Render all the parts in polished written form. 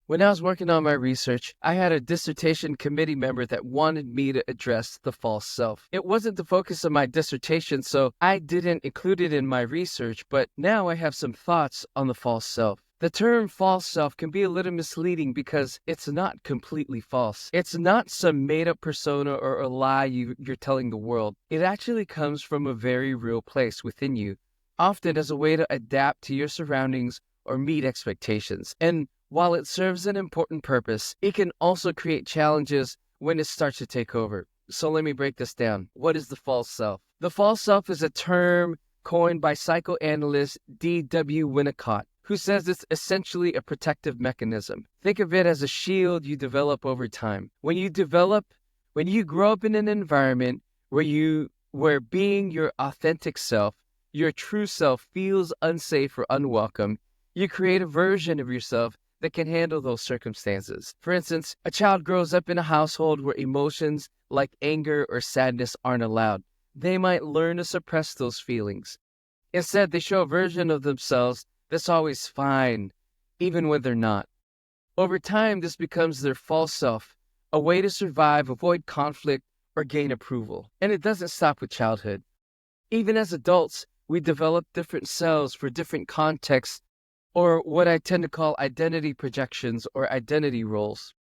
When I was working on my research, I had a dissertation committee member that wanted me to address the false self. It wasn't the focus of my dissertation, so I didn't include it in my research, but now I have some thoughts on the false self. The term false self can be a little misleading because it's not completely false. It's not some made-up persona or a lie you're telling the world. It actually comes from a very real place within you, often as a way to adapt to your surroundings or meet expectations. And while it serves an important purpose, it can also create challenges when it starts to take over. So let me break this down. What is the false self? The false self is a term coined by psychoanalyst D.W. Winnicott, who says it's essentially a protective mechanism. Think of it as a shield you develop over time. When you grow up in an environment where being your authentic self, your true self feels unsafe or unwelcome, you create a version of yourself that can handle those circumstances. For instance, a child grows up in a household where emotions like anger or sadness aren't allowed. They might learn to suppress those feelings. Instead, they show a version of themselves that's always fine, even when they're not. Over time, this becomes their false self, a way to survive, avoid conflict, or gain approval. And it doesn't stop with childhood. Even as adults, we develop different selves for different contexts, or what I tend to call identity projections or identity roles.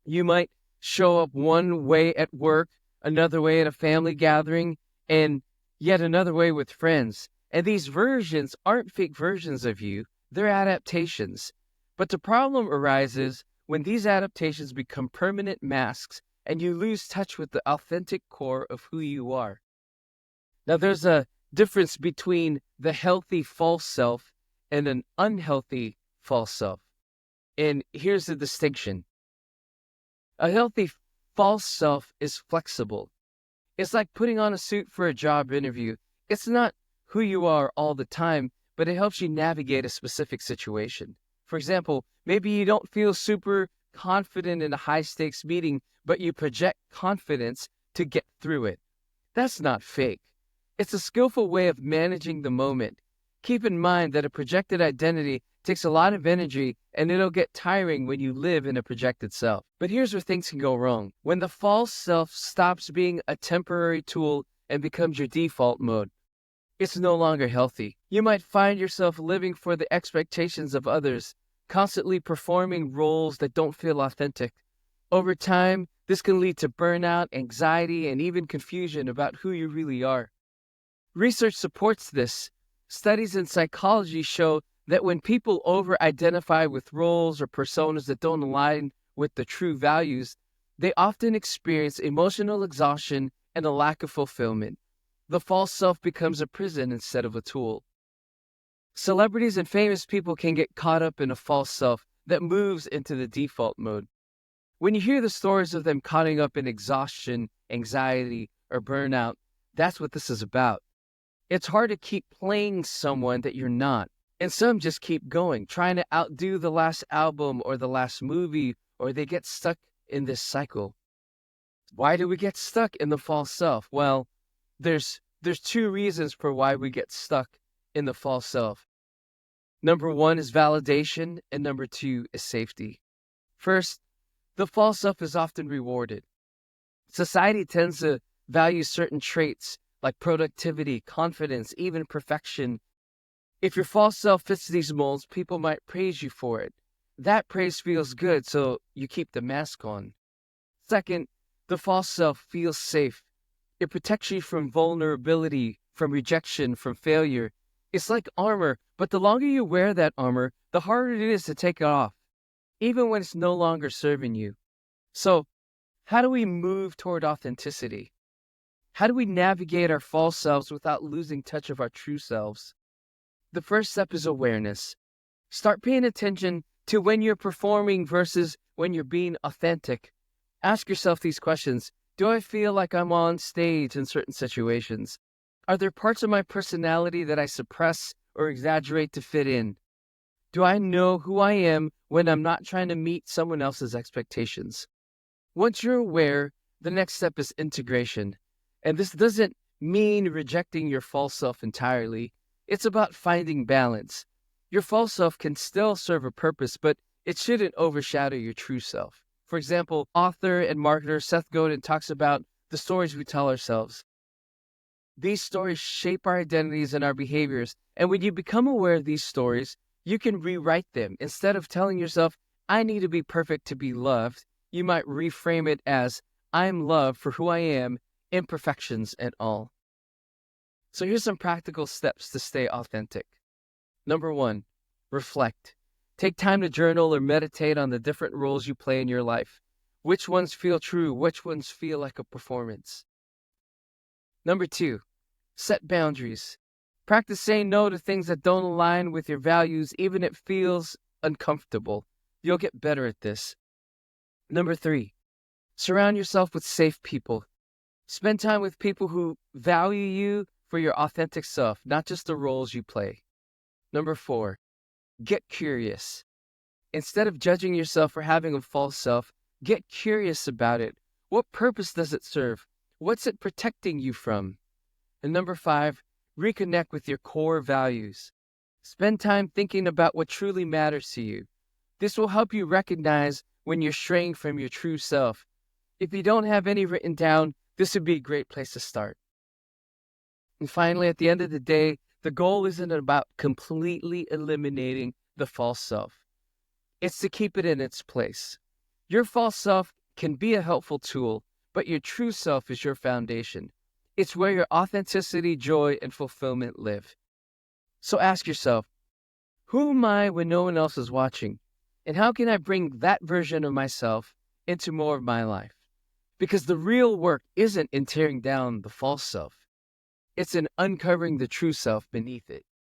You might show up one way at work, another way at a family gathering, and yet another way with friends. And these versions aren't fake versions of you, they're adaptations. But the problem arises when these adaptations become permanent masks and you lose touch with the authentic core of who you are. Now, there's a difference between the healthy false self and an unhealthy false self. And here's the distinction. A healthy false self is flexible. It's like putting on a suit for a job interview. It's not who you are all the time, but it helps you navigate a specific situation. For example, maybe you don't feel super confident in a high-stakes meeting, but you project confidence to get through it. That's not fake. It's a skillful way of managing the moment. Keep in mind that a projected identity takes a lot of energy and it'll get tiring when you live in a projected self. But here's where things can go wrong. When the false self stops being a temporary tool and becomes your default mode, it's no longer healthy. You might find yourself living for the expectations of others, constantly performing roles that don't feel authentic. Over time, this can lead to burnout, anxiety, and even confusion about who you really are. Research supports this. Studies in psychology show that when people over-identify with roles or personas that don't align with the true values, they often experience emotional exhaustion and a lack of fulfillment. The false self becomes a prison instead of a tool. Celebrities and famous people can get caught up in a false self that moves into the default mode. When you hear the stories of them caught up in exhaustion, anxiety, or burnout, that's what this is about. It's hard to keep playing someone that you're not. And some just keep going, trying to outdo the last album or the last movie, or they get stuck in this cycle. Why do we get stuck in the false self? Well, there's two reasons for why we get stuck in the false self. Number one is validation, and number two is safety. First, the false self is often rewarded. Society tends to value certain traits like productivity, confidence, even perfection. If your false self fits these molds, people might praise you for it. That praise feels good, so you keep the mask on. Second, the false self feels safe. It protects you from vulnerability, from rejection, from failure. It's like armor, but the longer you wear that armor, the harder it is to take it off, even when it's no longer serving you. So, how do we move toward authenticity? How do we navigate our false selves without losing touch of our true selves? The first step is awareness. Start paying attention to when you're performing versus when you're being authentic. Ask yourself these questions. Do I feel like I'm on stage in certain situations? Are there parts of my personality that I suppress or exaggerate to fit in? Do I know who I am when I'm not trying to meet someone else's expectations? Once you're aware, the next step is integration. And this doesn't mean rejecting your false self entirely. It's about finding balance. Your false self can still serve a purpose, but it shouldn't overshadow your true self. For example, author and marketer Seth Godin talks about the stories we tell ourselves. These stories shape our identities and our behaviors. And when you become aware of these stories, you can rewrite them. Instead of telling yourself, I need to be perfect to be loved, you might reframe it as, I'm loved for who I am, imperfections and all. So here's some practical steps to stay authentic. Number 1, reflect. Take time to journal or meditate on the different roles you play in your life. Which ones feel true? Which ones feel like a performance? Number 2, set boundaries. Practice saying no to things that don't align with your values, even if it feels uncomfortable. You'll get better at this. Number 3, surround yourself with safe people. Spend time with people who value you for your authentic self, not just the roles you play. Number 4, get curious. Instead of judging yourself for having a false self, get curious about it. What purpose does it serve? What's it protecting you from? And number 5, reconnect with your core values. Spend time thinking about what truly matters to you. This will help you recognize when you're straying from your true self. If you don't have any written down, this would be a great place to start. And finally, at the end of the day, the goal isn't about completely eliminating the false self. It's to keep it in its place. Your false self can be a helpful tool, but your true self is your foundation. It's where your authenticity, joy, and fulfillment live. So ask yourself, who am I when no one else is watching? And how can I bring that version of myself into more of my life? Because the real work isn't in tearing down the false self. It's in uncovering the true self beneath it.